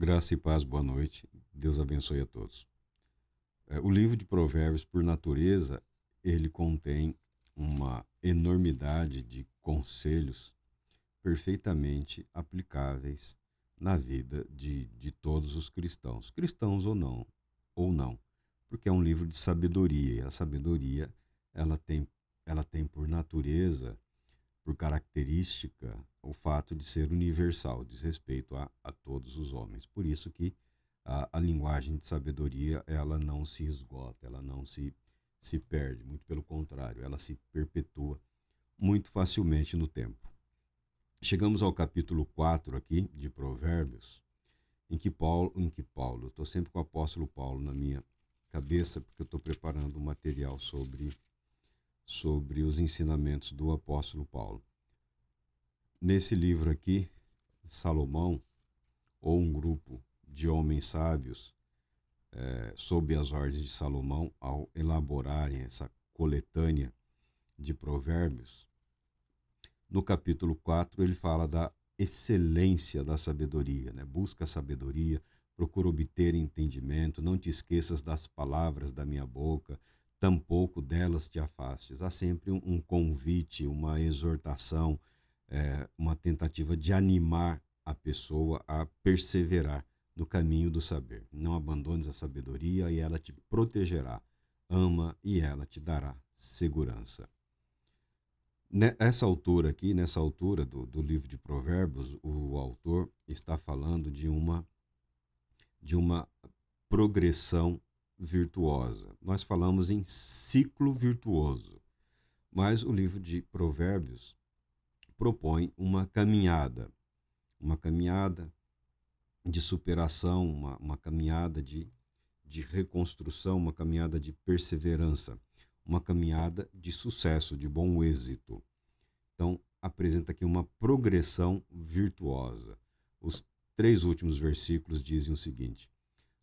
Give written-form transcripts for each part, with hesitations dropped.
Graça e paz, boa noite. Deus abençoe a todos. O livro de Provérbios, por natureza, ele contém uma enormidade de conselhos perfeitamente aplicáveis na vida de todos os cristãos, cristãos ou não, porque é um livro de sabedoria, e a sabedoria ela tem, ela tem por natureza, por característica, o fato de ser universal, diz respeito a todos os homens. Por isso que a linguagem de sabedoria ela não se esgota, ela não se perde, muito pelo contrário, ela se perpetua muito facilmente no tempo. Chegamos ao capítulo 4 aqui de Provérbios, eu estou sempre com o apóstolo Paulo na minha cabeça, porque eu estou preparando um material sobre os ensinamentos do apóstolo Paulo. Nesse livro aqui, Salomão, ou um grupo de homens sábios, sob as ordens de Salomão, ao elaborarem essa coletânea de provérbios, no capítulo 4 ele fala da excelência da sabedoria, né? Busca a sabedoria, procura obter entendimento, não te esqueças das palavras da minha boca, tampouco delas te afastes. Há sempre um convite, uma exortação, uma tentativa de animar a pessoa a perseverar no caminho do saber. Não abandones a sabedoria e ela te protegerá. Ama e ela te dará segurança. Nessa altura do livro de Provérbios, o autor está falando de uma progressão virtuosa. Nós falamos em ciclo virtuoso, mas o livro de Provérbios propõe uma caminhada de superação, uma caminhada de reconstrução, uma caminhada de perseverança, uma caminhada de sucesso, de bom êxito. Então, apresenta aqui uma progressão virtuosa. Os 3 últimos versículos dizem o seguinte: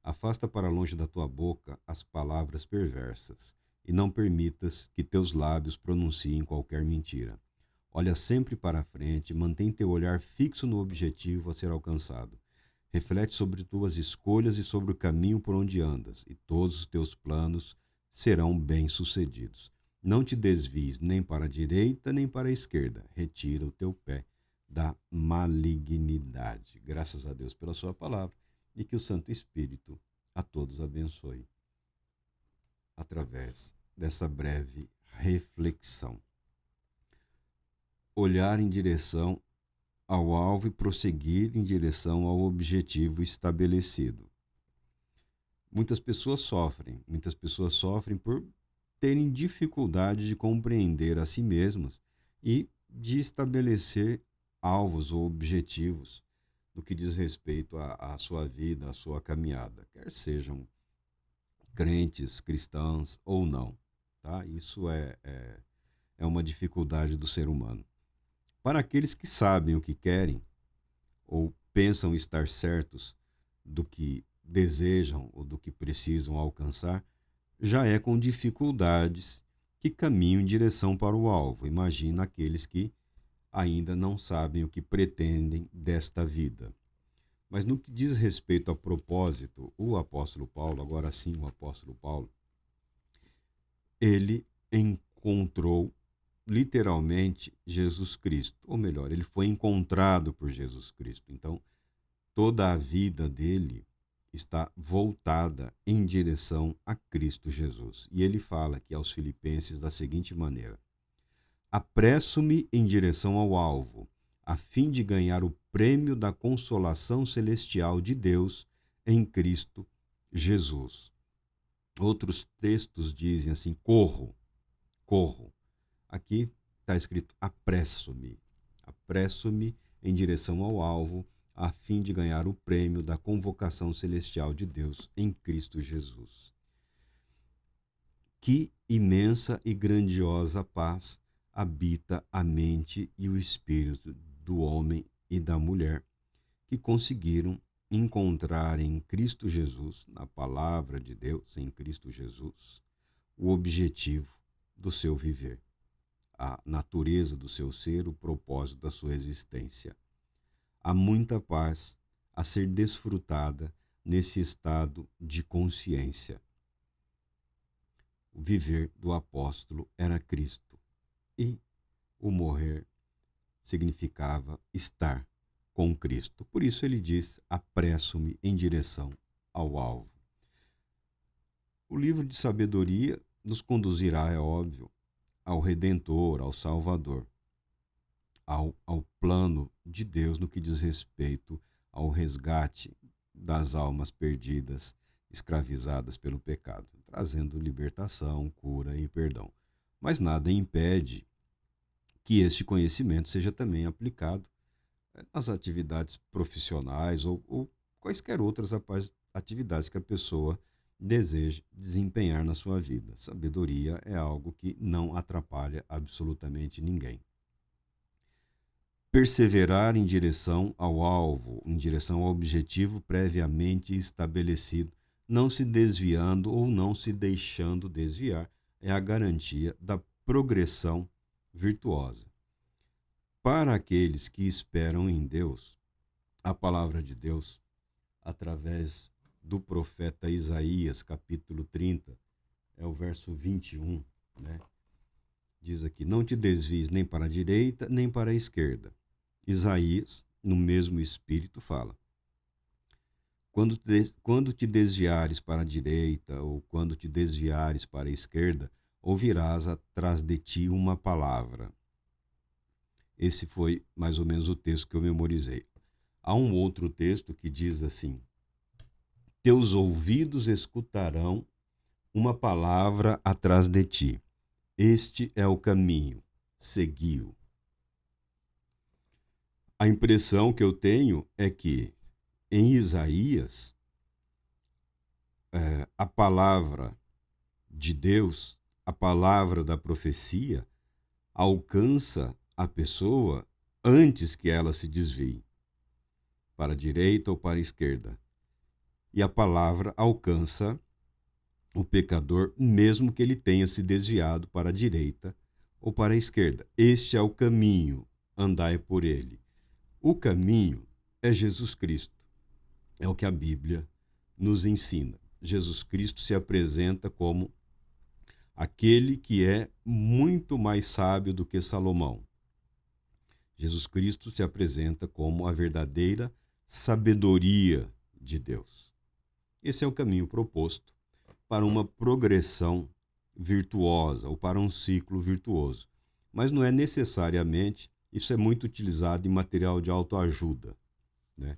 afasta para longe da tua boca as palavras perversas, e não permitas que teus lábios pronunciem qualquer mentira. Olha sempre para a frente, mantém teu olhar fixo no objetivo a ser alcançado. Reflete sobre tuas escolhas e sobre o caminho por onde andas, e todos os teus planos serão bem-sucedidos. Não te desvies nem para a direita nem para a esquerda. Retira o teu pé da malignidade. Graças a Deus pela sua palavra e que o Santo Espírito a todos abençoe através dessa breve reflexão. Olhar em direção ao alvo e prosseguir em direção ao objetivo estabelecido. Muitas pessoas sofrem por terem dificuldade de compreender a si mesmas e de estabelecer alvos ou objetivos no que diz respeito à sua vida, à sua caminhada, quer sejam crentes, cristãos ou não. Tá? Isso é uma dificuldade do ser humano. Para aqueles que sabem o que querem ou pensam estar certos do que desejam ou do que precisam alcançar, já é com dificuldades que caminham em direção para o alvo. Imagina aqueles que ainda não sabem o que pretendem desta vida. Mas no que diz respeito a propósito, o apóstolo Paulo, agora sim o apóstolo Paulo, ele encontrou literalmente Jesus Cristo, ou melhor, ele foi encontrado por Jesus Cristo. Então, toda a vida dele está voltada em direção a Cristo Jesus. E ele fala aqui aos Filipenses da seguinte maneira: apresso-me em direção ao alvo, a fim de ganhar o prêmio da consolação celestial de Deus em Cristo Jesus. Outros textos dizem assim: corro, corro. Aqui está escrito apresso-me em direção ao alvo, a fim de ganhar o prêmio da convocação celestial de Deus em Cristo Jesus. Que imensa e grandiosa paz habita a mente e o espírito do homem e da mulher que conseguiram encontrar em Cristo Jesus, na palavra de Deus, em Cristo Jesus, o objetivo do seu viver, a natureza do seu ser, o propósito da sua existência. Há muita paz, a ser desfrutada nesse estado de consciência. O viver do apóstolo era Cristo e o morrer significava estar com Cristo. Por isso ele diz: apresso-me em direção ao alvo. O livro de sabedoria nos conduzirá, é óbvio, ao Redentor, ao Salvador, ao plano de Deus no que diz respeito ao resgate das almas perdidas, escravizadas pelo pecado, trazendo libertação, cura e perdão. Mas nada impede que este conhecimento seja também aplicado nas atividades profissionais ou quaisquer outras atividades que a pessoa deseje desempenhar na sua vida. Sabedoria é algo que não atrapalha absolutamente ninguém. Perseverar em direção ao alvo, em direção ao objetivo previamente estabelecido, não se desviando ou não se deixando desviar, é a garantia da progressão virtuosa. Para aqueles que esperam em Deus, a palavra de Deus, através do profeta Isaías, capítulo 30, é o verso 21, né? Diz aqui: não te desvies nem para a direita, nem para a esquerda. Isaías, no mesmo espírito, fala: quando te desviares para a direita ou quando te desviares para a esquerda, ouvirás atrás de ti uma palavra. Esse foi mais ou menos o texto que eu memorizei. Há um outro texto que diz assim: teus ouvidos escutarão uma palavra atrás de ti. Este é o caminho, segui-o. A impressão que eu tenho é que em Isaías, a palavra de Deus, a palavra da profecia, alcança a pessoa antes que ela se desvie para a direita ou para a esquerda. E a palavra alcança o pecador mesmo que ele tenha se desviado para a direita ou para a esquerda. Este é o caminho, andai por ele. O caminho é Jesus Cristo. É o que a Bíblia nos ensina. Jesus Cristo se apresenta como aquele que é muito mais sábio do que Salomão. Jesus Cristo se apresenta como a verdadeira sabedoria de Deus. Esse é o caminho proposto para uma progressão virtuosa ou para um ciclo virtuoso. Mas não é necessariamente, isso é muito utilizado em material de autoajuda, né?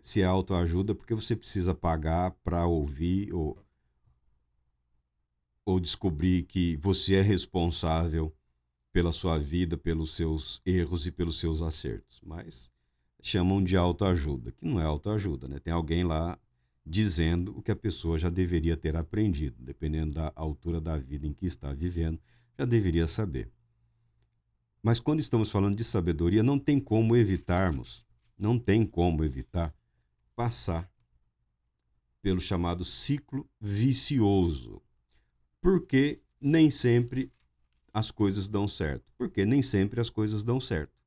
Se é autoajuda, porque você precisa pagar para ouvir ou descobrir que você é responsável pela sua vida, pelos seus erros e pelos seus acertos. Mas chamam de autoajuda, que não é autoajuda, né? Tem alguém lá dizendo o que a pessoa já deveria ter aprendido, dependendo da altura da vida em que está vivendo, já deveria saber. Mas quando estamos falando de sabedoria, não tem como evitar passar pelo chamado ciclo vicioso. Porque nem sempre as coisas dão certo. Porque nem sempre as coisas dão certo.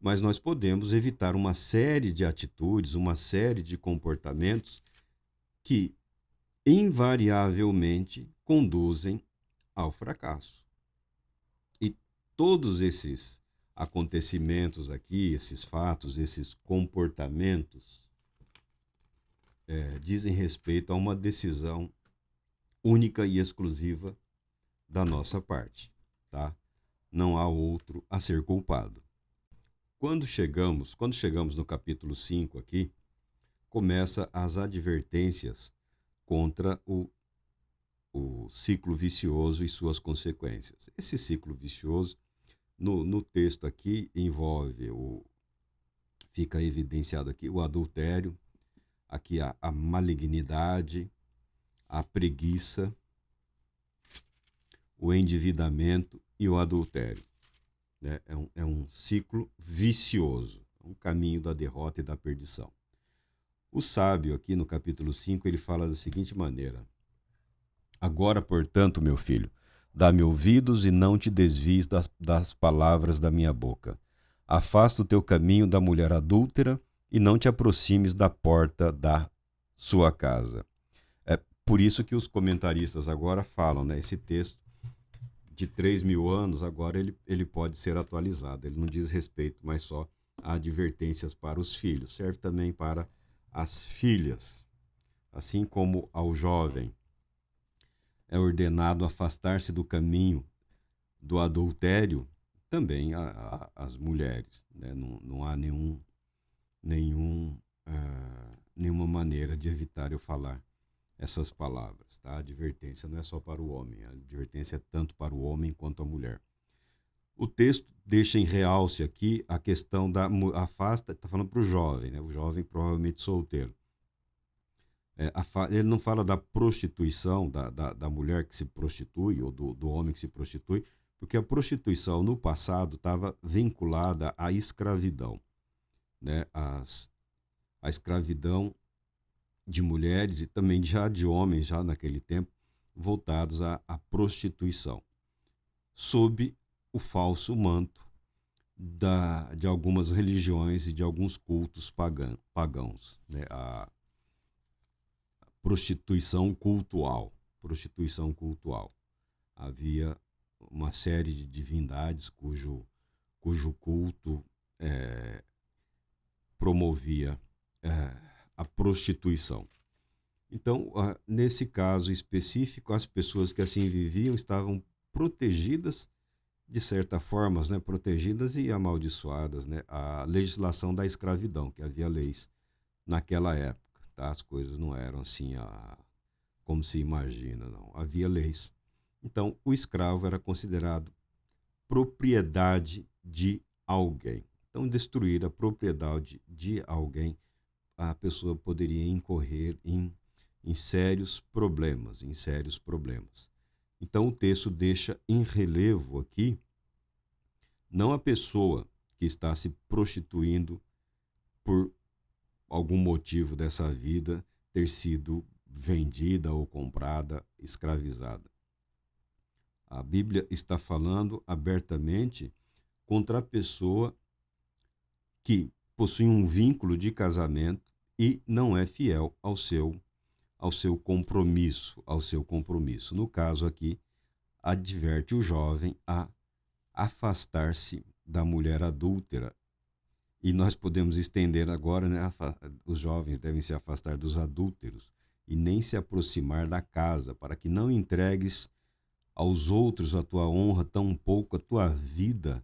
Mas nós podemos evitar uma série de atitudes, uma série de comportamentos que invariavelmente conduzem ao fracasso. E todos esses acontecimentos aqui, esses fatos, esses comportamentos, dizem respeito a uma decisão única e exclusiva da nossa parte, tá? Não há outro a ser culpado. Quando chegamos no capítulo 5 aqui, começa as advertências contra o ciclo vicioso e suas consequências. Esse ciclo vicioso, no texto aqui, envolve, fica evidenciado aqui, o adultério, aqui a malignidade, a preguiça, o endividamento e o adultério. É um ciclo vicioso, um caminho da derrota e da perdição. O sábio, aqui no capítulo 5, ele fala da seguinte maneira: agora, portanto, meu filho, dá-me ouvidos e não te desvies das palavras da minha boca. Afasta o teu caminho da mulher adúltera e não te aproximes da porta da sua casa. É por isso que os comentaristas agora falam, né? Esse texto de 3.000 anos, agora ele pode ser atualizado. Ele não diz respeito mais só a advertências para os filhos, serve também para as filhas. Assim como ao jovem é ordenado afastar-se do caminho do adultério, também as mulheres, né? Não há nenhuma maneira de evitar eu falar essas palavras, tá? A advertência não é só para o homem, a advertência é tanto para o homem quanto a mulher. O texto deixa em realce aqui a questão da afasta, está falando para o jovem, né? O jovem provavelmente solteiro. Ele não fala da prostituição, da mulher que se prostitui, ou do homem que se prostitui, porque a prostituição no passado estava vinculada à escravidão, né? A escravidão de mulheres e também já de homens, já naquele tempo, voltados à prostituição, sob o falso manto de algumas religiões e de alguns cultos pagãos, né? A prostituição cultual. Prostituição cultual. Havia uma série de divindades cujo culto promovia a prostituição. Então, nesse caso específico, as pessoas que assim viviam estavam protegidas, de certa forma, né, protegidas e amaldiçoadas, né, a legislação da escravidão, que havia leis naquela época. Tá? As coisas não eram assim como se imagina, não. Havia leis. Então, o escravo era considerado propriedade de alguém. Então, destruir a propriedade de alguém, a pessoa poderia incorrer em sérios problemas, Então, o texto deixa em relevo aqui não a pessoa que está se prostituindo por algum motivo dessa vida ter sido vendida ou comprada, escravizada. A Bíblia está falando abertamente contra a pessoa que possui um vínculo de casamento e não é fiel ao seu compromisso, No caso aqui, adverte o jovem a afastar-se da mulher adúltera. E nós podemos estender agora, né? Os jovens devem se afastar dos adúlteros e nem se aproximar da casa, para que não entregues aos outros a tua honra, tampouco a tua vida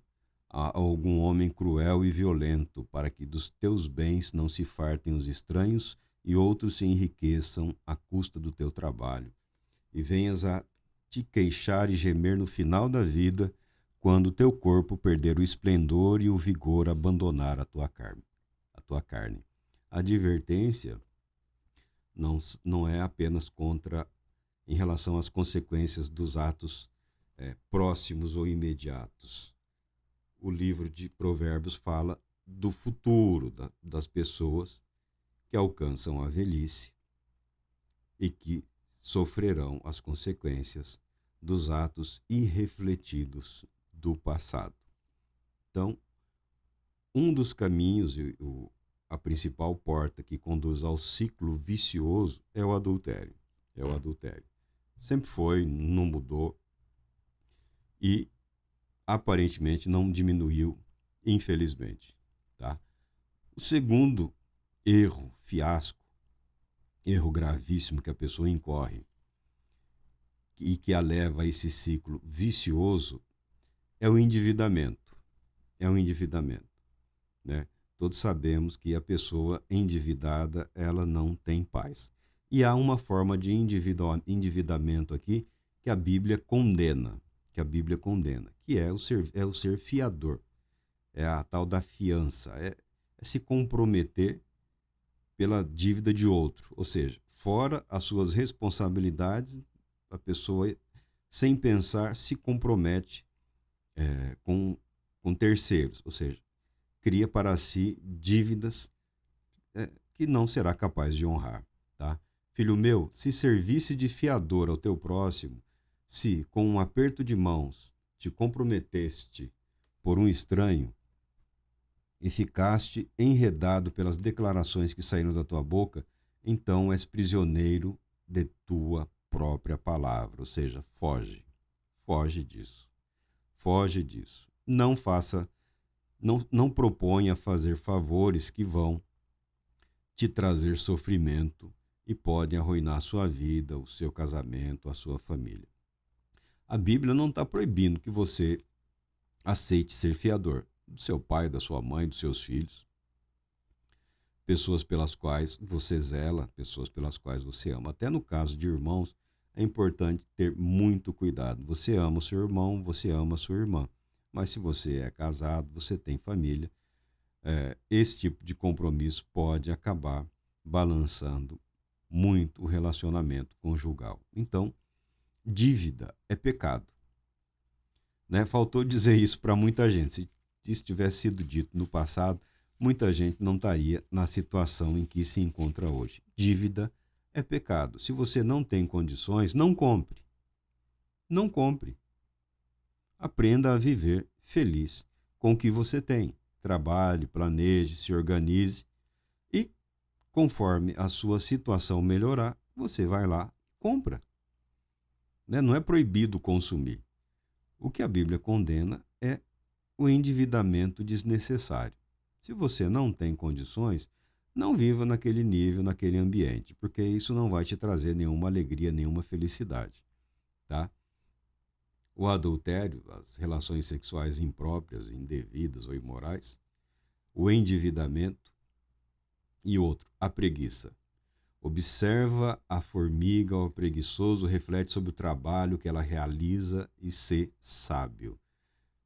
a algum homem cruel e violento, para que dos teus bens não se fartem os estranhos e outros se enriqueçam à custa do teu trabalho. E venhas a te queixar e gemer no final da vida, quando o teu corpo perder o esplendor e o vigor abandonar a tua carne. A advertência não é apenas em relação às consequências dos atos próximos ou imediatos. O livro de Provérbios fala do futuro das pessoas que alcançam a velhice e que sofrerão as consequências dos atos irrefletidos do passado. Então, um dos caminhos, a principal porta que conduz ao ciclo vicioso é o adultério. Sempre foi, não mudou e aparentemente não diminuiu, infelizmente. Tá? O segundo erro gravíssimo que a pessoa incorre e que a leva a esse ciclo vicioso é o endividamento. Né? Todos sabemos que a pessoa endividada, ela não tem paz. E há uma forma de endividamento aqui que a Bíblia condena, que é o ser fiador. É a tal da fiança, é se comprometer pela dívida de outro, ou seja, fora as suas responsabilidades, a pessoa, sem pensar, se compromete com terceiros, ou seja, cria para si dívidas que não será capaz de honrar. Tá? Filho meu, se servisse de fiador ao teu próximo, se com um aperto de mãos te comprometeste por um estranho, e ficaste enredado pelas declarações que saíram da tua boca, então és prisioneiro de tua própria palavra. Ou seja, foge. Foge disso. Foge disso. Não faça, não proponha fazer favores que vão te trazer sofrimento e podem arruinar a sua vida, o seu casamento, a sua família. A Bíblia não está proibindo que você aceite ser fiador do seu pai, da sua mãe, dos seus filhos, pessoas pelas quais você zela, pessoas pelas quais você ama. Até no caso de irmãos, é importante ter muito cuidado. Você ama o seu irmão, você ama a sua irmã. Mas se você é casado, você tem família, esse tipo de compromisso pode acabar balançando muito o relacionamento conjugal. Então, dívida é pecado. Né? Faltou dizer isso para muita gente. Se isso tivesse sido dito no passado, muita gente não estaria na situação em que se encontra hoje. Dívida é pecado. Se você não tem condições, não compre. Não compre. Aprenda a viver feliz com o que você tem. Trabalhe, planeje, se organize e, conforme a sua situação melhorar, você vai lá e compra. Né? Não é proibido consumir. O que a Bíblia condena é o endividamento desnecessário. Se você não tem condições, não viva naquele nível, naquele ambiente, porque isso não vai te trazer nenhuma alegria, nenhuma felicidade, tá? O adultério, as relações sexuais impróprias, indevidas ou imorais, o endividamento e outro, a preguiça. Observa a formiga ou o preguiçoso, reflete sobre o trabalho que ela realiza e ser sábio.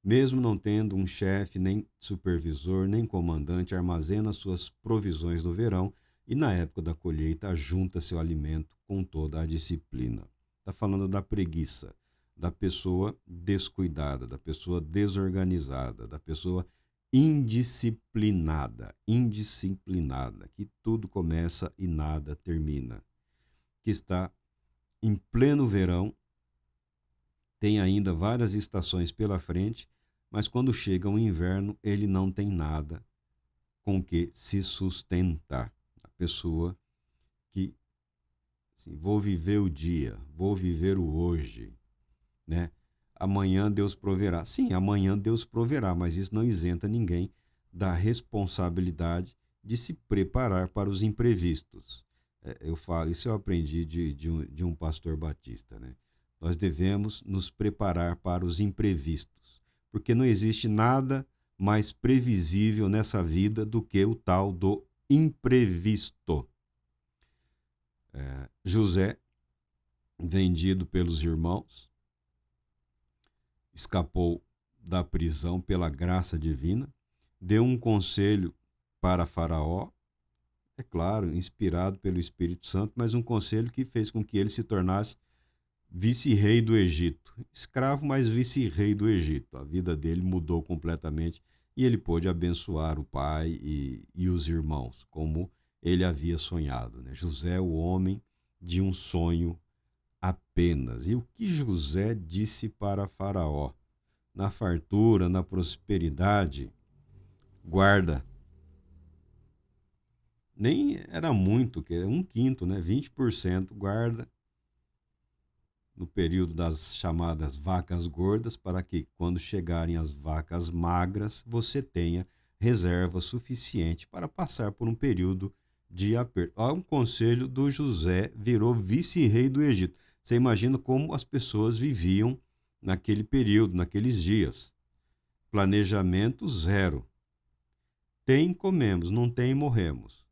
Mesmo não tendo um chefe, nem supervisor, nem comandante, armazena suas provisões no verão e na época da colheita ajunta seu alimento com toda a disciplina. Está falando da preguiça, da pessoa descuidada, da pessoa desorganizada, da pessoa indisciplinada, que tudo começa e nada termina, que está em pleno verão, tem ainda várias estações pela frente, mas quando chega o inverno, ele não tem nada com que se sustentar. A pessoa que, assim, vou viver o dia, vou viver o hoje, né? Amanhã Deus proverá. Sim, amanhã Deus proverá, mas isso não isenta ninguém da responsabilidade de se preparar para os imprevistos. Eu falo, isso eu aprendi de um pastor batista, né? Nós devemos nos preparar para os imprevistos, porque não existe nada mais previsível nessa vida do que o tal do imprevisto. José, vendido pelos irmãos, escapou da prisão pela graça divina, deu um conselho para Faraó, é claro, inspirado pelo Espírito Santo, mas um conselho que fez com que ele se tornasse vice-rei do Egito. Escravo, mas vice-rei do Egito. A vida dele mudou completamente e ele pôde abençoar o pai e os irmãos, como ele havia sonhado. Né? José, o homem de um sonho apenas. E o que José disse para Faraó? Na fartura, na prosperidade, guarda. Nem era muito, que era 1/5, né? 20% guarda no período das chamadas vacas gordas, para que, quando chegarem as vacas magras, você tenha reserva suficiente para passar por um período de aperto. Olha, um conselho do José virou vice-rei do Egito. Você imagina como as pessoas viviam naquele período, naqueles dias. Planejamento zero. Tem, comemos, não tem, morremos.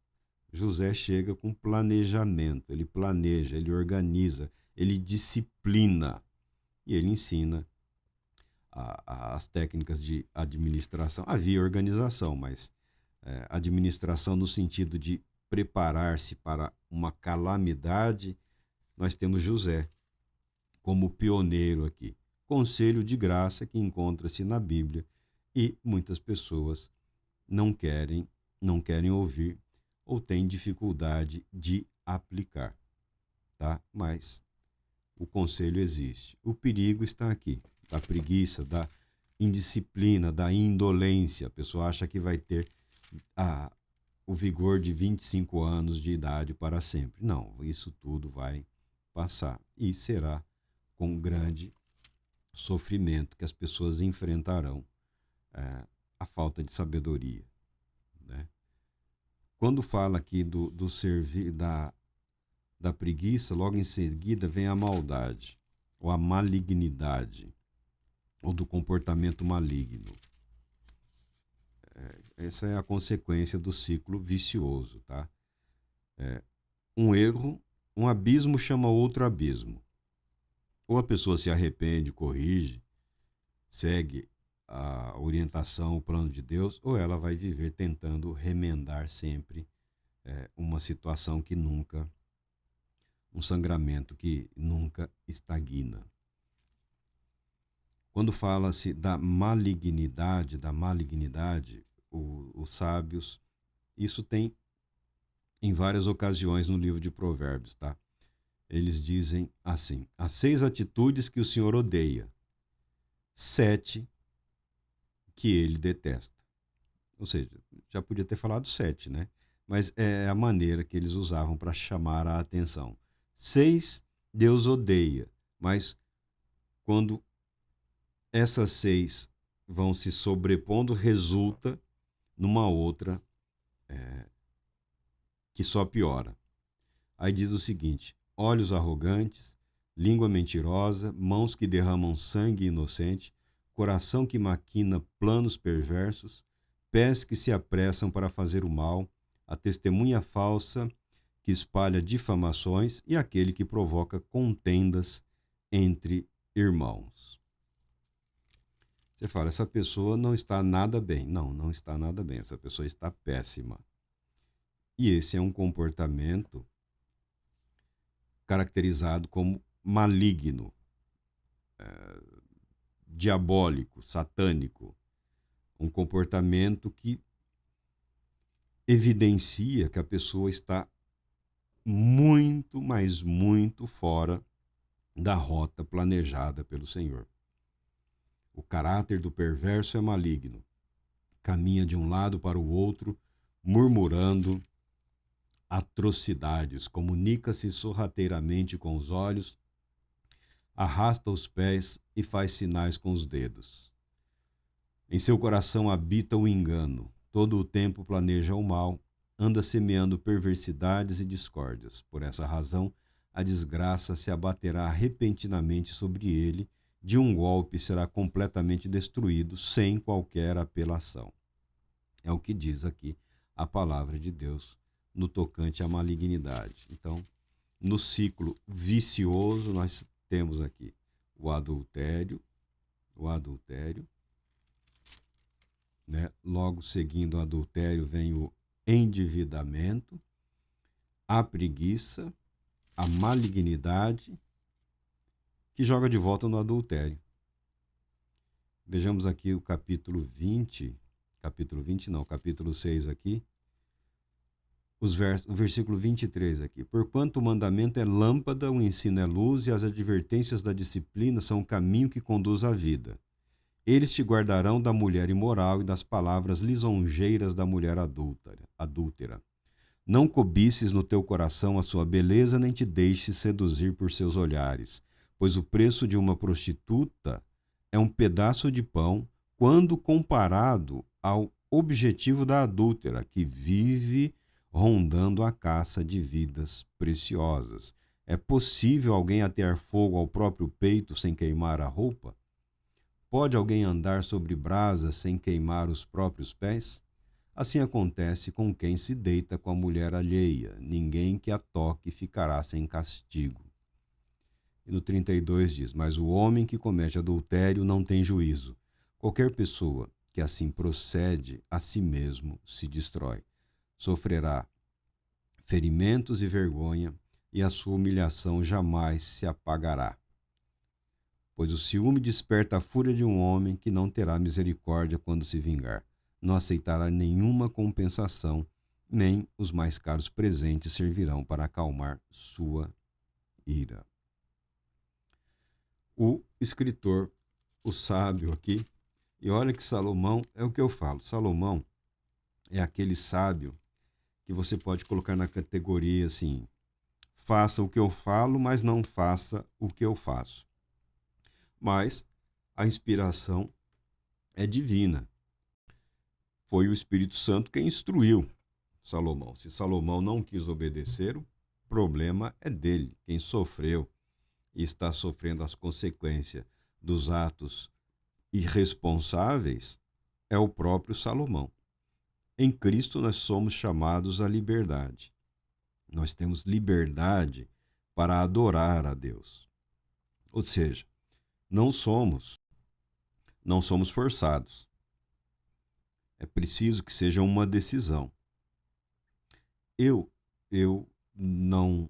José chega com planejamento, ele planeja, ele organiza, ele disciplina e ele ensina as técnicas de administração. Havia organização, mas administração no sentido de preparar-se para uma calamidade, nós temos José como pioneiro aqui. Conselho de graça que encontra-se na Bíblia e muitas pessoas não querem ouvir ou têm dificuldade de aplicar, tá? Mas o conselho existe. O perigo está aqui, da preguiça, indisciplina, da indolência. A pessoa acha que vai ter o vigor de 25 anos de idade para sempre. Não, isso tudo vai passar e será com grande sofrimento que as pessoas enfrentarão a falta de sabedoria, né? Quando fala aqui do servir da preguiça, logo em seguida vem a maldade, ou a malignidade, ou do comportamento maligno. Essa é a consequência do ciclo vicioso, tá? Um erro, um abismo chama outro abismo. Ou a pessoa se arrepende, corrige, segue a orientação, o plano de Deus, ou ela vai viver tentando remendar sempre uma situação que nunca, um sangramento que nunca estagna. Quando fala-se da malignidade, os sábios, isso tem em várias ocasiões no livro de Provérbios, tá? Eles dizem assim: há 6 atitudes que o Senhor odeia, 7 que ele detesta. Ou seja, já podia ter falado 7, né? Mas é a maneira que eles usavam para chamar a atenção. 6 Deus odeia, mas quando essas 6 vão se sobrepondo, resulta numa outra que só piora. Aí diz o seguinte: olhos arrogantes, língua mentirosa, mãos que derramam sangue inocente, coração que maquina planos perversos, pés que se apressam para fazer o mal, a testemunha falsa que espalha difamações e aquele que provoca contendas entre irmãos. Você fala, essa pessoa não está nada bem. Não, não está nada bem. Essa pessoa está péssima. E esse é um comportamento caracterizado como maligno, diabólico, satânico. Um comportamento que evidencia que a pessoa está muito, mas muito fora da rota planejada pelo Senhor. O caráter do perverso é maligno. Caminha de um lado para o outro, murmurando atrocidades, comunica-se sorrateiramente com os olhos, arrasta os pés e faz sinais com os dedos. Em seu coração habita o engano, todo o tempo planeja o mal, anda semeando perversidades e discórdias. Por essa razão, a desgraça se abaterá repentinamente sobre ele, de um golpe será completamente destruído, sem qualquer apelação. É o que diz aqui a palavra de Deus no tocante à malignidade. Então, no ciclo vicioso, nós temos aqui o adultério, né? Logo seguindo o adultério vem o endividamento, a preguiça, a malignidade, que joga de volta no adultério. Vejamos aqui o capítulo 6 aqui, o versículo 23 aqui. Porquanto o mandamento é lâmpada, o ensino é luz e as advertências da disciplina são o caminho que conduz à vida. Eles te guardarão da mulher imoral e das palavras lisonjeiras da mulher adúltera. Não cobices no teu coração a sua beleza, nem te deixes seduzir por seus olhares, pois o preço de uma prostituta é um pedaço de pão quando comparado ao objetivo da adúltera, que vive rondando a caça de vidas preciosas. É possível alguém atear fogo ao próprio peito sem queimar a roupa? Pode alguém andar sobre brasas sem queimar os próprios pés? Assim acontece com quem se deita com a mulher alheia. Ninguém que a toque ficará sem castigo. E no 32 diz, mas o homem que comete adultério não tem juízo. Qualquer pessoa que assim procede a si mesmo se destrói. Sofrerá ferimentos e vergonha, e a sua humilhação jamais se apagará. Pois o ciúme desperta a fúria de um homem que não terá misericórdia quando se vingar. Não aceitará nenhuma compensação, nem os mais caros presentes servirão para acalmar sua ira. O escritor, o sábio aqui, E olha que Salomão, é o que eu falo, Salomão é aquele sábio que você pode colocar na categoria assim, faça o que eu falo, mas não faça o que eu faço. Mas a inspiração é divina. Foi o Espírito Santo quem instruiu Salomão. Se Salomão não quis obedecer, o problema é dele. Quem sofreu e está sofrendo as consequências dos atos irresponsáveis é o próprio Salomão. Em Cristo nós somos chamados à liberdade. Nós temos liberdade para adorar a Deus. Ou seja, não somos não somos forçados. É preciso que seja uma decisão. Eu não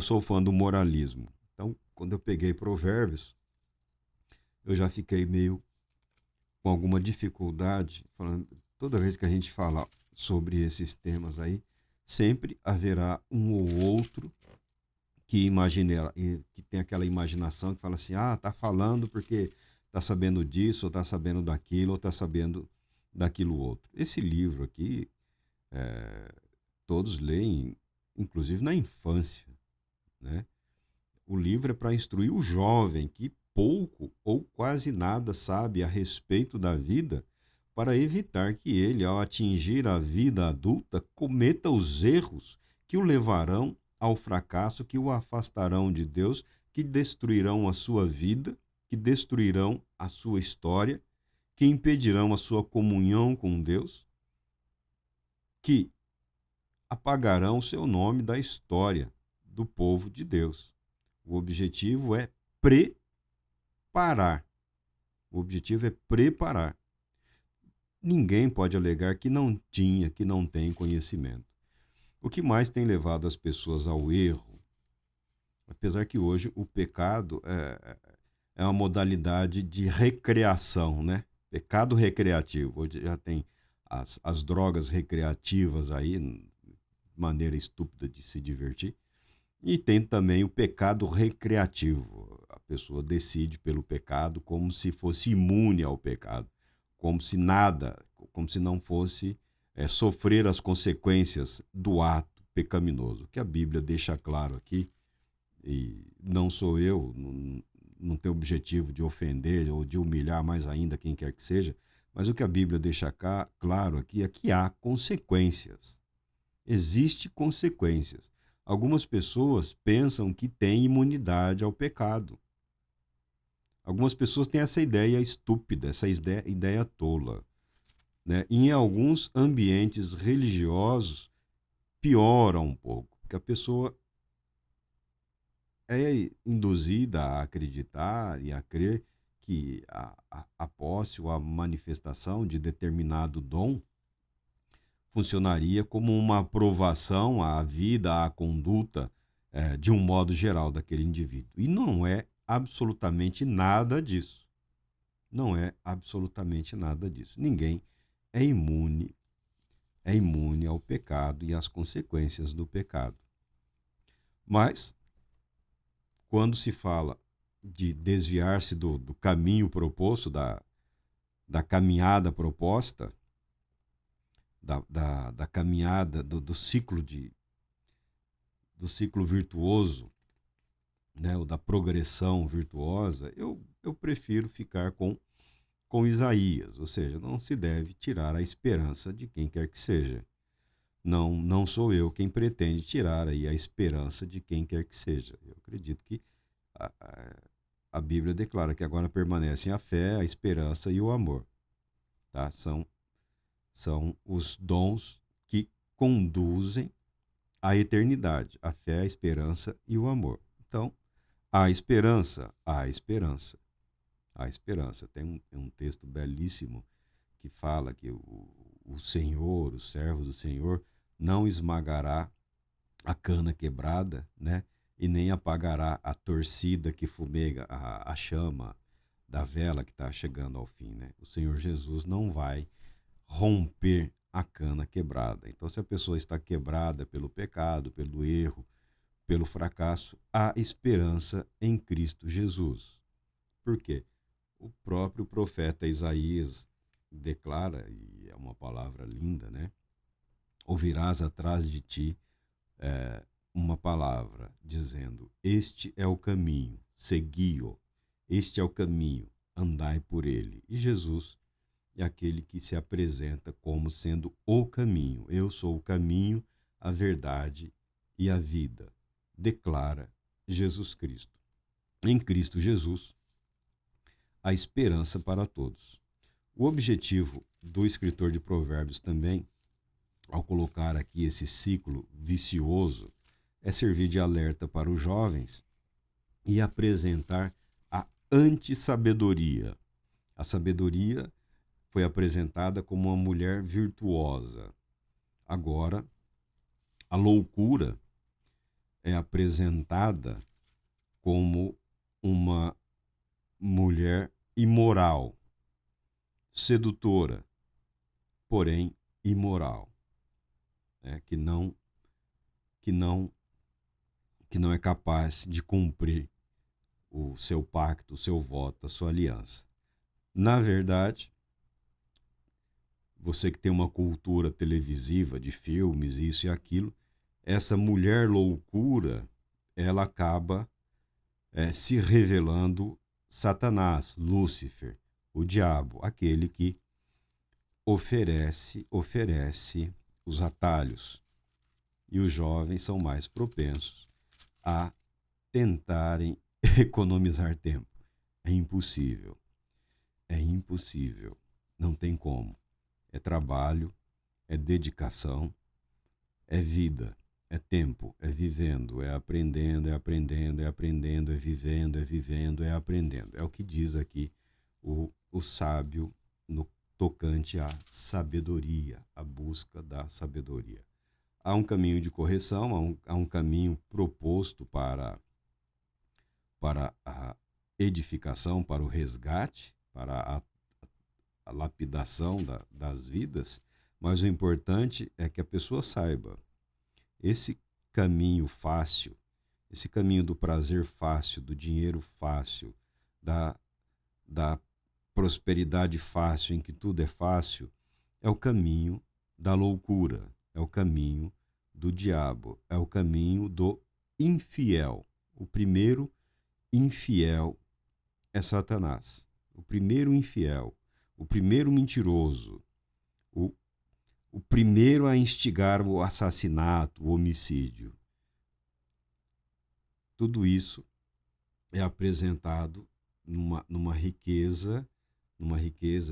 sou fã do moralismo. Então, quando eu peguei Provérbios, eu já fiquei meio com alguma dificuldade, falando, toda vez que a gente fala sobre esses temas aí, sempre haverá um ou outro que que tem aquela imaginação que fala assim, tá falando porque tá sabendo disso, ou tá sabendo daquilo, ou tá sabendo daquilo outro. Esse livro aqui, é, todos leem, inclusive na infância, né? O livro é para instruir o jovem que pouco ou quase nada sabe a respeito da vida, para evitar que ele, ao atingir a vida adulta, cometa os erros que o levarão ao fracasso, que o afastarão de Deus, que destruirão a sua vida, que destruirão a sua história, que impedirão a sua comunhão com Deus, que apagarão o seu nome da história do povo de Deus. O objetivo é preparar. O objetivo é preparar. Ninguém pode alegar que não tinha, que não tem conhecimento. O que mais tem levado as pessoas ao erro, apesar que hoje o pecado é uma modalidade de recreação, né? Pecado recreativo. Hoje já tem as drogas recreativas aí, maneira estúpida de se divertir. E tem também o pecado recreativo. A pessoa decide pelo pecado como se fosse imune ao pecado, como se nada, como se não fosse sofrer as consequências do ato pecaminoso. O que a Bíblia deixa claro aqui, e não sou eu, não tenho objetivo de ofender ou de humilhar mais ainda quem quer que seja, mas o que a Bíblia deixa claro aqui é que há consequências. Existem consequências. Algumas pessoas pensam que têm imunidade ao pecado. Algumas pessoas têm essa ideia estúpida, essa ideia tola, né? E em alguns ambientes religiosos piora um pouco, porque a pessoa é induzida a acreditar e a crer que a posse ou a manifestação de determinado dom funcionaria como uma aprovação à vida, à conduta, de um modo geral daquele indivíduo. E não é absolutamente nada disso. Não é absolutamente nada disso. Ninguém é imune ao pecado e às consequências do pecado. Mas, quando se fala de desviar-se do caminho proposto, da caminhada proposta, da caminhada, do ciclo do ciclo virtuoso, né, ou da progressão virtuosa, eu prefiro ficar com Isaías, ou seja, não se deve tirar a esperança de quem quer que seja. Não sou eu quem pretende tirar aí a esperança de quem quer que seja. Eu acredito que a Bíblia declara que agora permanecem a fé, a esperança e o amor. Tá? São os dons que conduzem à eternidade, a fé, a esperança e o amor. Então, há esperança, há esperança, há esperança. Tem um texto belíssimo que fala que o Senhor, o servo do Senhor, não esmagará a cana quebrada, né? E nem apagará a torcida que fumega a chama da vela que está chegando ao fim, né? O Senhor Jesus não vai romper a cana quebrada. Então, se a pessoa está quebrada pelo pecado, pelo erro, pelo fracasso, há esperança em Cristo Jesus. Por quê? O próprio profeta Isaías declara, e é uma palavra linda, né? Ouvirás atrás de ti uma palavra dizendo: Este é o caminho, segui-o. Este é o caminho, andai por ele. E Jesus é aquele que se apresenta como sendo o caminho. Eu sou o caminho, a verdade e a vida, declara Jesus Cristo. Em Cristo Jesus, a esperança para todos. O objetivo do escritor de Provérbios também, ao colocar aqui esse ciclo vicioso, é servir de alerta para os jovens e apresentar a antissabedoria. A sabedoria foi apresentada como uma mulher virtuosa. Agora, a loucura é apresentada como uma mulher imoral, sedutora, porém imoral, né? Que não que não é capaz de cumprir o seu pacto, o seu voto, a sua aliança. Na verdade, você que tem uma cultura televisiva de filmes, isso e aquilo, essa mulher loucura, ela acaba se revelando Satanás, Lúcifer, o diabo, aquele que oferece os atalhos. E os jovens são mais propensos a tentarem economizar tempo. É impossível. É impossível. Não tem como. É trabalho, é dedicação, é vida, é tempo, é vivendo, é aprendendo, é aprendendo, é aprendendo, é vivendo, é vivendo, é aprendendo. É o que diz aqui o sábio no tocante à sabedoria, a busca da sabedoria. Há um caminho de correção, há um caminho proposto para a edificação, para o resgate, para a lapidação das vidas, mas o importante é que a pessoa saiba, esse caminho fácil, esse caminho do prazer fácil, do dinheiro fácil, da prosperidade fácil, em que tudo é fácil, é o caminho da loucura, é o caminho do diabo, é o caminho do infiel. O primeiro infiel é Satanás. O primeiro infiel, o primeiro mentiroso, o primeiro a instigar o assassinato, o homicídio. Tudo isso é apresentado numa riqueza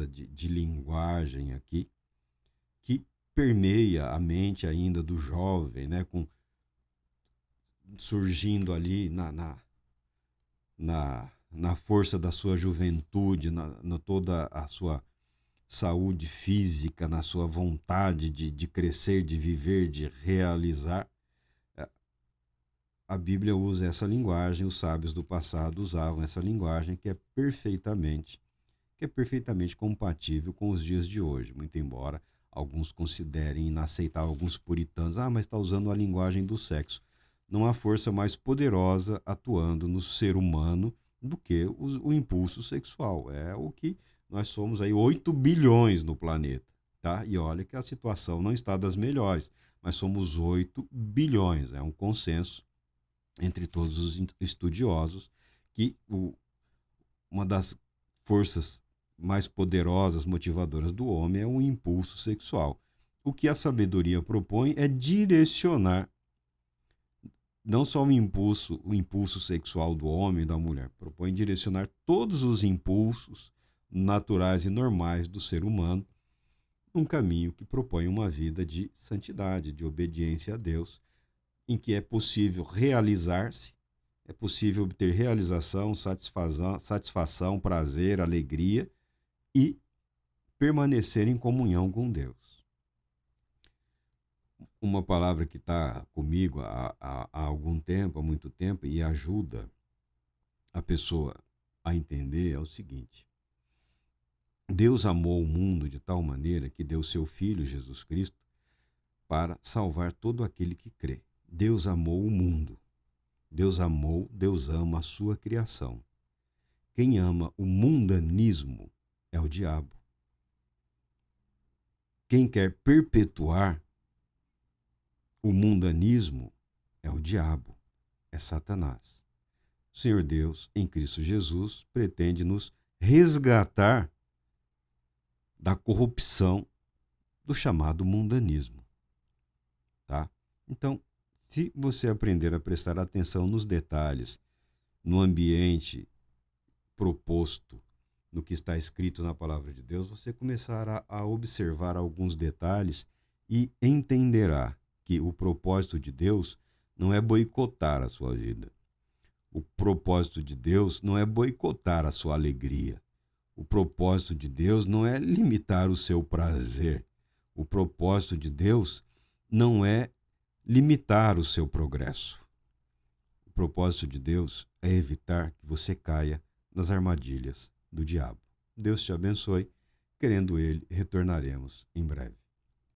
de linguagem aqui, que permeia a mente ainda do jovem, né, surgindo ali na força da sua juventude, na toda a sua saúde física, na sua vontade de crescer, de viver, de realizar. A Bíblia usa essa linguagem, os sábios do passado usavam essa linguagem que é perfeitamente compatível com os dias de hoje, muito embora alguns considerem inaceitável, alguns puritanos, mas está usando a linguagem do sexo. Não há força mais poderosa atuando no ser humano do que o impulso sexual. É o que nós somos aí 8 bilhões no planeta, tá? E olha que a situação não está das melhores, mas somos 8 bilhões, é um consenso entre todos os estudiosos que uma das forças mais poderosas, motivadoras do homem é o impulso sexual. O que a sabedoria propõe é direcionar não só o impulso sexual do homem e da mulher, propõe direcionar todos os impulsos naturais e normais do ser humano num caminho que propõe uma vida de santidade, de obediência a Deus, em que é possível realizar-se, é possível obter realização, satisfação, prazer, alegria e permanecer em comunhão com Deus. Uma palavra que está comigo há algum tempo, há muito tempo, e ajuda a pessoa a entender é o seguinte: Deus amou o mundo de tal maneira que deu seu Filho, Jesus Cristo, para salvar todo aquele que crê. Deus amou o mundo. Deus ama a sua criação. Quem ama o mundanismo é o diabo. Quem quer perpetuar o mundanismo é o diabo, é Satanás. O Senhor Deus, em Cristo Jesus, pretende nos resgatar da corrupção do chamado mundanismo, tá? Então, se você aprender a prestar atenção nos detalhes, no ambiente proposto, no que está escrito na palavra de Deus, você começará a observar alguns detalhes e entenderá que o propósito de Deus não é boicotar a sua vida. O propósito de Deus não é boicotar a sua alegria. O propósito de Deus não é limitar o seu prazer. O propósito de Deus não é limitar o seu progresso. O propósito de Deus é evitar que você caia nas armadilhas do diabo. Deus te abençoe. Querendo Ele, retornaremos em breve.